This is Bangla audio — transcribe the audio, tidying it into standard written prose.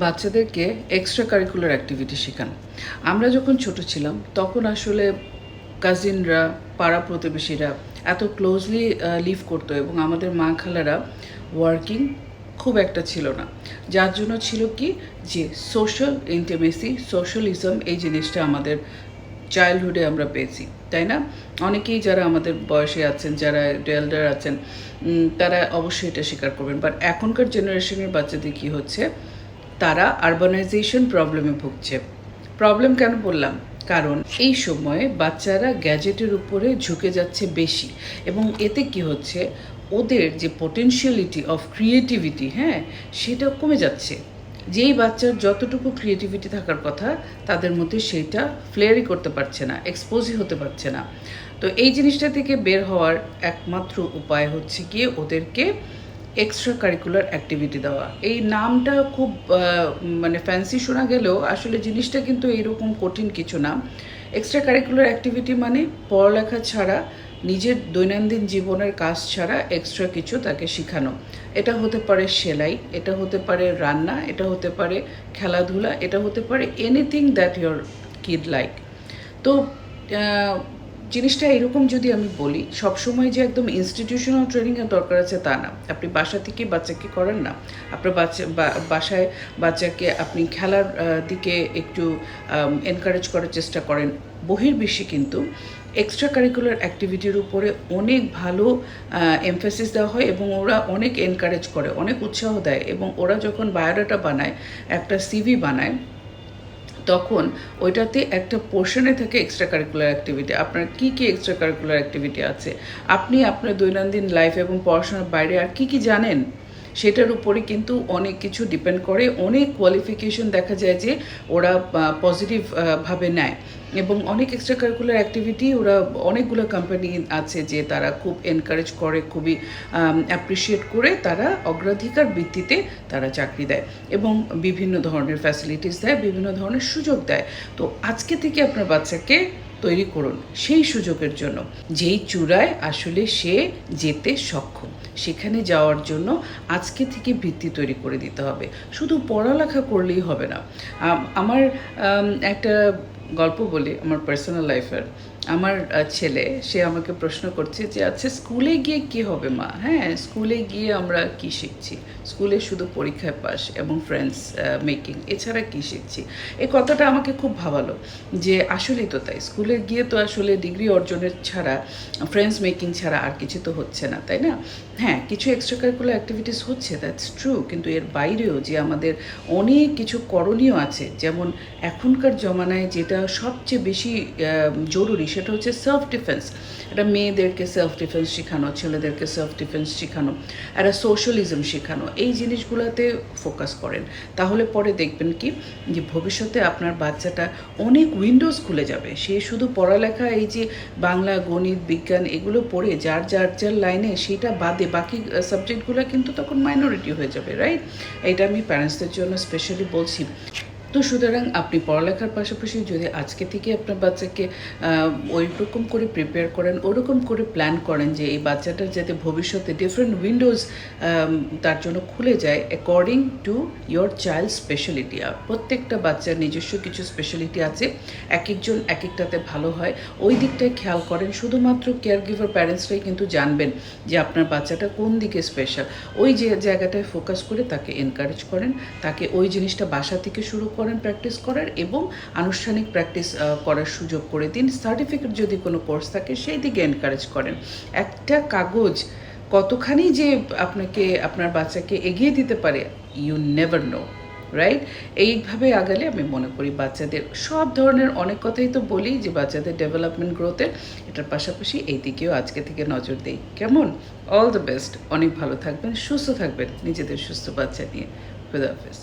বাচ্চাদেরকে এক্সট্রা কারিকুলার অ্যাক্টিভিটি শেখান। আমরা যখন ছোট ছিলাম তখন আসলে কাজিনরা, পাড়া প্রতিবেশীরা এত ক্লোজলি লিভ করতো এবং আমাদের মা খালারা ওয়ার্কিং খুব একটা ছিল না, যার জন্য ছিল কি যে সোশ্যাল ইন্টিমেসি, সোশ্যালিজম, এই জিনিসটা আমাদের চাইল্ডহুডে আমরা পেয়েছি, তাই না? অনেকেই যারা আমাদের বয়সে আছেন, যারা এল্ডার আছেন, তারা অবশ্যই এটা স্বীকার করবেন। বাট এখনকার জেনারেশনের বাচ্চাদের কী হচ্ছে, তারা আরবানাইজেশন প্রবলেমে ভুগছে। প্রবলেম কেন বললাম? কারণ এই সময়ে বাচ্চারা গ্যাজেটের উপরে ঝুঁকে যাচ্ছে বেশি, এবং এতে কি হচ্ছে, ওদের যে পোটেনশিয়ালিটি অফ ক্রিয়েটিভিটি, হ্যাঁ, সেটা কমে যাচ্ছে। যেই বাচ্চার যতটুকু ক্রিয়েটিভিটি থাকার কথা, তাদের মধ্যে সেইটা ফ্লেয়ারই করতে পারছে না, এক্সপোজই হতে পারছে না। তো এই জিনিসটা থেকে বের হওয়ার একমাত্র উপায় হচ্ছে গিয়ে ওদেরকে এক্সট্রা কারিকুলার অ্যাক্টিভিটি দেওয়া। এই নামটা খুব মানে ফ্যান্সি শোনা গেলেও আসলে জিনিসটা কিন্তু এইরকম কঠিন কিছু না। এক্সট্রা কারিকুলার অ্যাক্টিভিটি মানে পড়ালেখা ছাড়া, নিজের দৈনন্দিন জীবনের কাজ ছাড়া এক্সট্রা কিছু তাকে শেখানো। এটা হতে পারে সেলাই, এটা হতে পারে রান্না, এটা হতে পারে খেলাধুলা, এটা হতে পারে anything that your kid like. তো জিনিসটা এরকম যদি আমি বলি, সবসময় যে একদম ইনস্টিটিউশনাল ট্রেনিংয়ের দরকার আছে তা না। আপনি বাসা থেকে বাচ্চাকে করেন না, আপনার বাসায় বাচ্চাকে আপনি খেলার দিকে একটু এনকারেজ করার চেষ্টা করেন। বহির্বিশ্বে কিন্তু এক্সট্রা কারিকুলার অ্যাক্টিভিটির উপরে অনেক ভালো এমফেসিস দেওয়া হয় এবং ওরা অনেক এনকারেজ করে, অনেক উৎসাহ দেয়। এবং ওরা যখন বায়োডাটা বানায়, একটা সিভি বানায়, তখন ওইটাতে একটা পোর্শনে থাকে এক্সট্রা কারিকুলার অ্যাক্টিভিটি। আপনার কী কী এক্সট্রা কারিকুলার অ্যাক্টিভিটি আছে, আপনি আপনার দৈনন্দিন লাইফ এবং পড়াশোনার বাইরে আর কী কী জানেন, সেটার উপরে কিন্তু অনেক কিছু ডিপেন্ড করে। অনেক কোয়ালিফিকেশন দেখা যায় যে ওরা পজিটিভ ভাবে নেয়, এবং অনেক এক্সট্রা কারিকুলার অ্যাক্টিভিটি ওরা, অনেকগুলো কোম্পানি আছে যে তারা খুব এনকারেজ করে, খুবই অ্যাপ্রিসিয়েট করে, তারা অগ্রাধিকার ভিত্তিতে তারা চাকরি দেয় এবং বিভিন্ন ধরনের ফ্যাসিলিটিস দেয়, বিভিন্ন ধরনের সুযোগ দেয়। তো আজকে থেকে আপনার বাচ্চাকে তৈরি করুন সেই সুযোগের জন্য, যেই চূড়ায় আসলে সে যেতে সক্ষম, সেখানে যাওয়ার জন্য আজকে থেকে ভিত্তি তৈরি করে দিতে হবে। শুধু পড়ালেখা করলেই হবে না। আমার একটা গল্প বলি আমার পার্সোনাল লাইফের। আমার ছেলে, সে আমাকে প্রশ্ন করছে যে আচ্ছা স্কুলে গিয়ে কী হবে মা? হ্যাঁ, স্কুলে গিয়ে আমরা কী শিখছি? স্কুলে শুধু পরীক্ষায় পাস এবং ফ্রেন্ডস মেকিং, এছাড়া কী শিখছি? এই কথাটা আমাকে খুব ভাবালো যে আসলেই তো তাই। স্কুলে গিয়ে তো আসলে ডিগ্রি অর্জনের ছাড়া, ফ্রেন্ডস মেকিং ছাড়া আর কিছু তো হচ্ছে না, তাই না? হ্যাঁ, কিছু এক্সট্রা কারিকুলার অ্যাক্টিভিটিস হচ্ছে, দ্যাটস ট্রু, কিন্তু এর বাইরেও যে আমাদের অনেক কিছু করণীয় আছে। যেমন এখনকার জমানায় যেটা সবচেয়ে বেশি জরুরি, সেটা হচ্ছে সেলফ ডিফেন্স। এটা মেয়েদেরকে সেলফ ডিফেন্স শেখানো, ছেলেদেরকে সেলফ ডিফেন্স শেখানো, একটা সোশ্যালিজম শেখানো, এই জিনিসগুলোতে ফোকাস করেন। তাহলে পরে দেখবেন কি যে ভবিষ্যতে আপনার বাচ্চাটা অনেক উইন্ডোজ খুলে যাবে। সে শুধু পড়ালেখা, এই যে বাংলা, গণিত, বিজ্ঞান এগুলো পড়ে যার লাইনে, সেটা বাদে বাকি সাবজেক্টগুলো কিন্তু তখন মাইনরিটি হয়ে যাবে, রাইট? এটা আমি প্যারেন্টসদের জন্য স্পেশালি বলছি। তো সুতরাং আপনি পড়ালেখার পাশাপাশি যদি আজকে থেকে আপনার বাচ্চাকে ওই রকম করে প্রিপেয়ার করেন, ওরকম করে প্ল্যান করেন যে এই বাচ্চাটার যাতে ভবিষ্যতে ডিফারেন্ট উইন্ডোজ তার জন্য খুলে যায় according to your child speciality. প্রত্যেকটা বাচ্চার নিজস্ব কিছু স্পেশালিটি আছে, এক একজন এক একটাতে ভালো হয়, ওই দিকটায় খেয়াল করেন। শুধুমাত্র কেয়ার গিভার প্যারেন্টসরাই কিন্তু জানবেন যে আপনার বাচ্চাটা কোন দিকে স্পেশাল। ওই যে জায়গাটায় ফোকাস করে তাকে এনকারেজ করেন, তাকে ওই জিনিসটা বাসা থেকে শুরু করেন প্র্যাকটিস করার, এবং আনুষ্ঠানিক প্র্যাকটিস করার সুযোগ করে দিন। সার্টিফিকেট যদি কোনো কোর্স থাকে সেই দিকে এনকারেজ করেন। একটা কাগজ কতখানি যে আপনাকে, আপনার বাচ্চাকে এগিয়ে দিতে পারে, ইউ নেভার নো, রাইট? এইভাবে আগালে আমি মনে করি বাচ্চাদের সব ধরনের, অনেক কথাই তো বলি যে বাচ্চাদের ডেভেলপমেন্ট গ্রোথের, এটার পাশাপাশি এই দিকেও আজকে থেকে নজর দেই। কেমন? অল দ্য বেস্ট, অনেক ভালো থাকবেন, সুস্থ থাকবেন, নিজেদের সুস্থ বাচ্চা নিয়ে। খুদা হাফেজ।